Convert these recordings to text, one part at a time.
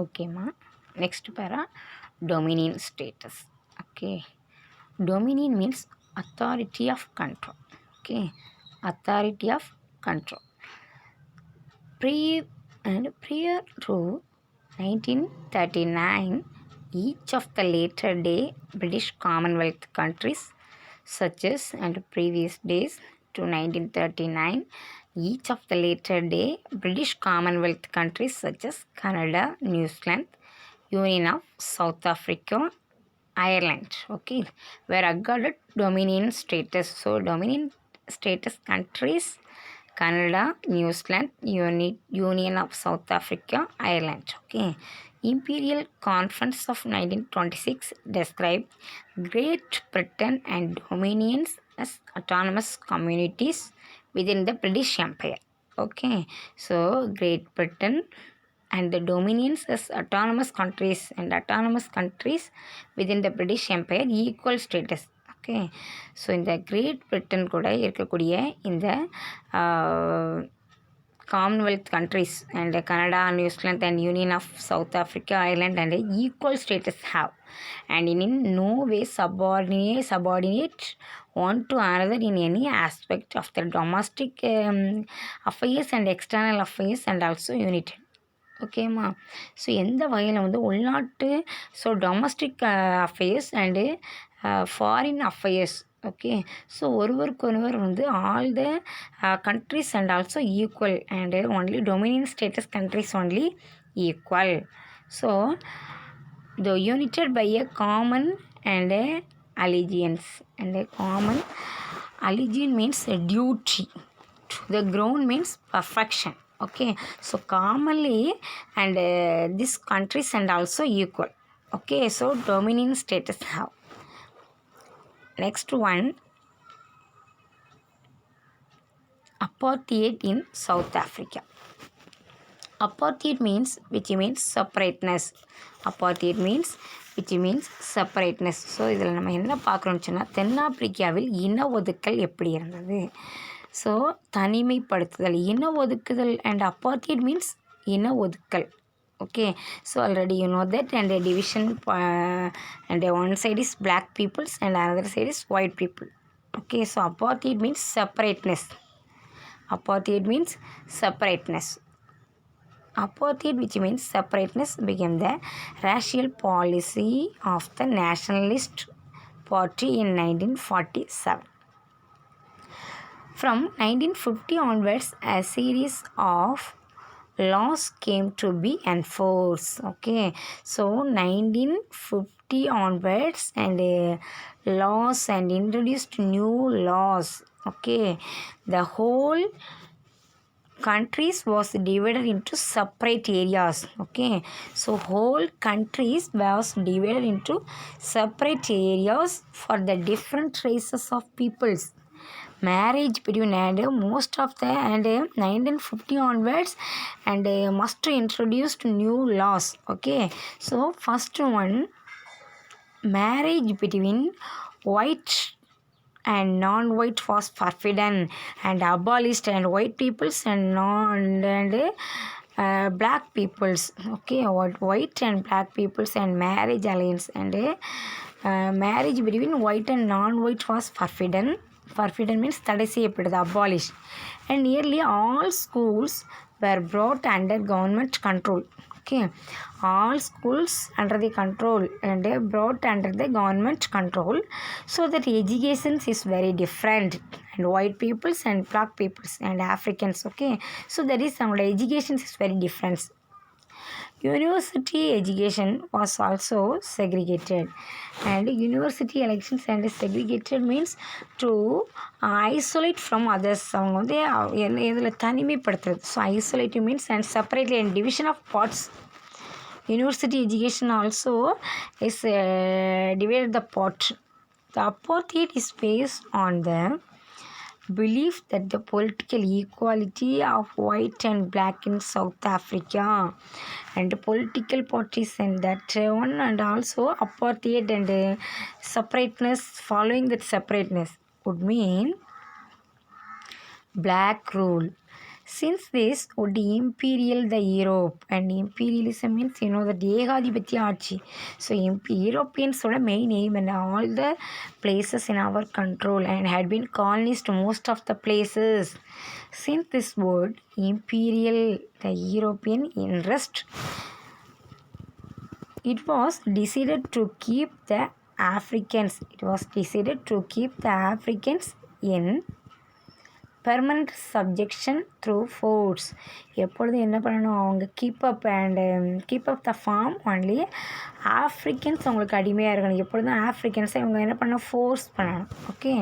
Okay, ma. Next para, dominion status. Okay, dominion means authority of control. Okay, authority of control. Prior to 1939, each of the later day British Commonwealth countries, such as and previous days to 1939, each of the later day British Commonwealth countries, such as Canada, New Zealand, Union of South Africa, Ireland, okay, were accorded dominion status. So, dominion status countries: Canada, New Zealand, Union of South Africa, Ireland. Okay. Imperial Conference of 1926 described Great Britain and Dominions as autonomous communities within the British Empire. Okay. So, Great Britain and the dominions as autonomous countries and autonomous countries within the British Empire equal status. Okay, so இந்த Great Britain கூட இருக்கக்கூடிய இந்த Commonwealth countries and Canada, New Zealand and Union of South Africa, Ireland and equal status have and in no way subordinate one to another in any aspect of the domestic affairs and external affairs and also united. ஓகேம்மா. So எந்த வகையில் வந்து உள்நாட்டு, so domestic affairs and foreign affairs. Okay, so ஒருவருக்கொருவர் வந்து all the countries and also equal and only Dominion status countries only equal. So the united by a common and a allegiance, and a common allegiance means a duty to the ground means perfection. Okay, so commonly and this countries and also equal. Okay, so dominion status have. Next one, apartheid in South Africa. Apartheid means which means separateness. Apartheid means which means separateness. So இதில் நம்ம என்ன பார்க்குறோம்னு சொன்னால், தென்னாப்பிரிக்காவில் இன ஒதுக்கல் எப்படி இருந்தது. So தனிமைப்படுத்துதல், இன ஒதுக்குதல் அண்ட் apartheid மீன்ஸ் இன ஒதுக்கல். Okay, so already you know that, and a division and one side is black peoples and another side is white people. Okay, so apartheid means separateness. Apartheid means separateness. Apartheid, which means separateness, became the racial policy of the Nationalist Party in 1947. From 1950 onwards, a series of laws came to be enforced. Okay, so 1950 onwards and laws and introduced new laws. Okay, the whole countries was divided into separate areas. Okay, so whole countries was divided into separate areas for the different races of peoples. Marriage between and most of the and 1950 onwards and must introduced new laws. Okay, so first one, marriage between white and non-white was forbidden and abolished, and white peoples and black peoples. Okay, white and black peoples and marriage alliance and marriage between white and non-white was forbidden. Forbidden means தடை செய்யப்படுது, abolished, and nearly all schools were brought under government control. Okay, all schools under the control and brought under the government control, so that education is very different, and white peoples and black peoples and Africans. Okay, so that is some education is very different. University education was also segregated, and university elections and segregated means to isolate from others. அவங்க வந்து இதில் தனிமைப்படுத்துறது. So isolate means and separately and division of parts. University education also is divided the part. The apartheid is based on the belief that the political equality of white and black in South Africa and political parties and that one, and also apartheid and separateness. Following that separateness would mean black rule, Since this would imperial the Europe, and imperialism means that ஏகாதிபத்திய ஆட்சி. So Europeans-ஓட main aim and all the places in our control and had been colonized most of the places. Since this word imperial, the European interest, it was decided to keep the Africans. It was decided to keep the Africans in permanent subjection through force. எப்பொழுது என்ன பண்ணணும், அவங்க keep up the form only Africans அவங்களுக்கு அடிமையாக இருக்கணும். எப்பொழுதும் ஆஃப்ரிக்கன்ஸை இவங்க என்ன பண்ணணும், ஃபோர்ஸ் பண்ணணும். Okay,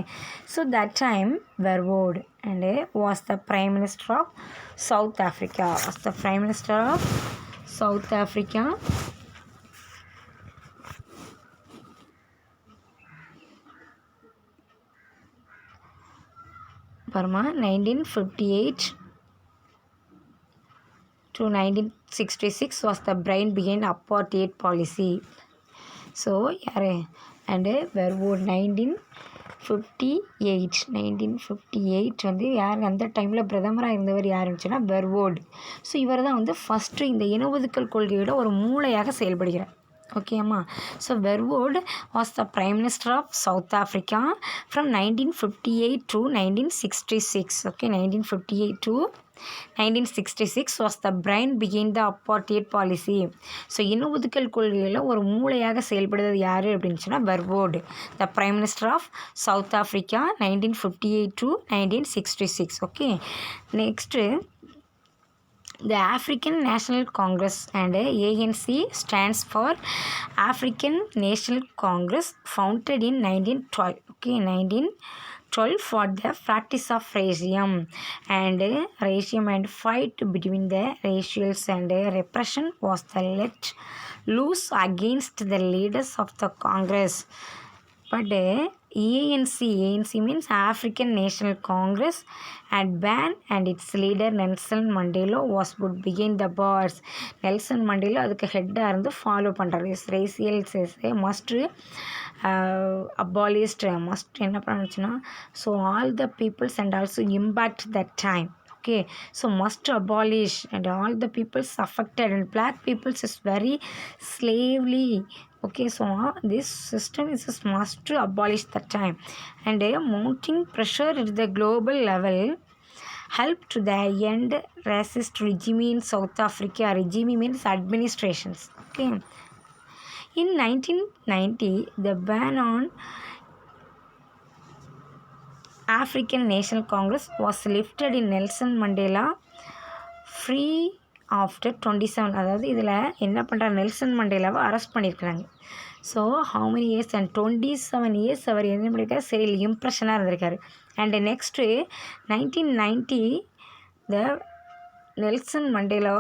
so that time Verwoerd and was the prime minister of South Africa. Was the prime minister of South Africa. Burma 1958 to 1966 was the brain behind apartheid policy. So and Verwoerd 1958 வந்து யார் அந்த டைமில் பிரதமராக இருந்தவர் யாருன்னு சொன்னால் வெர்வோர்டு. So இவர் தான் வந்து ஃபஸ்ட்டு இந்த இன ஒதுக்கல் கொள்கையோட ஒரு மூளையாக செயல்படுகிறார். Okay, Amma. So Verwoerd was the Prime Minister of South Africa from 1958 to 1966. Okay, 1958 to 1966 was the brain behind the apartheid policy. So இன ஒதுக்கல் கொள்கையில் ஒரு மூளையாக செயல்படுறது யார் அப்படின்னு சொன்னால் Verwoerd, the prime minister of South Africa 1958 to 1966. Okay, next the African National Congress and ANC stands for African National Congress, founded in 1912. Okay, 1912 for the practice of racism and fight between the racials and repression was the let loose against the leaders of the Congress. But ANC means African National Congress had banned, and its leader Nelson Mandela was put behind the bars. Nelson Mandela அதுக்கு ஹெட்டாக இருந்து follow பண்ணுறாரு. ரேசியல்ஸ் must abolished, must என்ன பண்ணுச்சுன்னா, so all the peoples and also impact that time. Okay, so must abolish and all the peoples affected, and black peoples is very slavely. Okay, so this system is must to abolish that time, and mounting pressure at the global level helped to the end racist regime in South Africa. Regime means administrations. Okay, in 1990 the ban on African National Congress was lifted in Nelson Mandela free after 27. அதாவது இதில் என்ன பண்ணுறாங்க, Nelson மண்டேலாவை arrest பண்ணியிருக்கிறாங்க. So how many years, and 27 years அவர் என்ன பண்ணியிருக்காரு, சரியில் இம்ப்ரெஷனாக இருந்திருக்காரு. And next 1990 the Nelson Mandela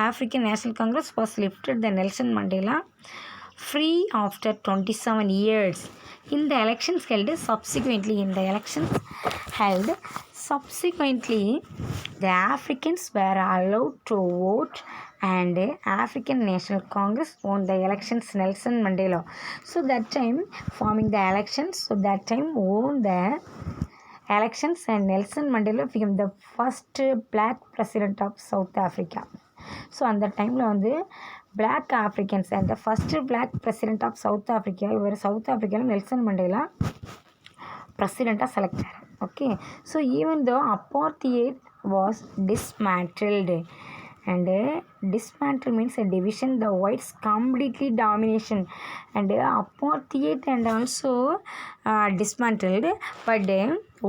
African National Congress was lifted the Nelson Mandela free after 27 years. In the elections held subsequently, the Africans were allowed to vote, and African National Congress won the elections. Nelson Mandela, so that time forming the elections, so that time won the elections, and Nelson Mandela became the first black president of South Africa. So அந்த டைமில் வந்து black Africans and the first black president of South Africa, இவர் South ஆஃப்ரிக்காவில் Nelson Mandela பிரசிடெண்ட்டாக select ஆகிறார். Okay, so even though apartheid was dismantled, and dismantle means a division, the whites completely domination, and apartheid and also dismantled, but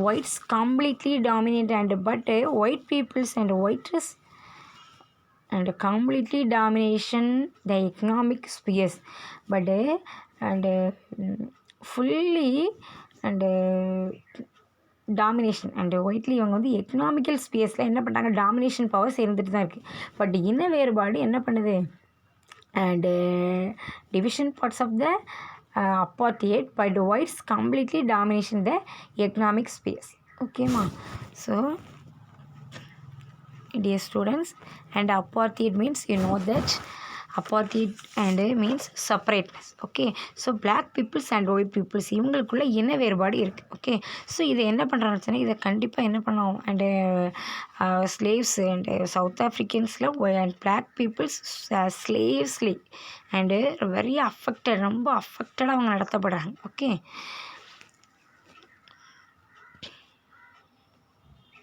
whites completely dominate, and but white peoples and whites and completely domination the economic spheres, but and fully and domination and whitely இவங்க வந்து economical ஸ்பேஸில் என்ன பண்ணுறாங்க, domination powers இருந்துட்டு தான் இருக்குது. But இன வேறுபாடு என்ன பண்ணுது, and division parts of the apartheid, but whites completely domination the economic space. Okay ma, so dear students, and apartheid means you know that apartheid and means separateness. Okay, so black peoples and white peoples இவங்களுக்குள்ள என்ன வேறுபாடு இருக்குது. Okay, so இதை என்ன பண்ணுறாங்கன்னு சொன்னால் இதை கண்டிப்பாக என்ன பண்ணோம் அண்டு ஸ்லேவ்ஸ் அண்டு சவுத் ஆஃப்ரிக்கன்ஸில் அண்ட் பிளாக் பீப்புள்ஸ் ஸ்லேவ்ஸ்லி அண்டு வெரி அஃபெக்டட், ரொம்ப அஃபெக்டடாக அவங்க நடத்தப்படுறாங்க. ஓகே,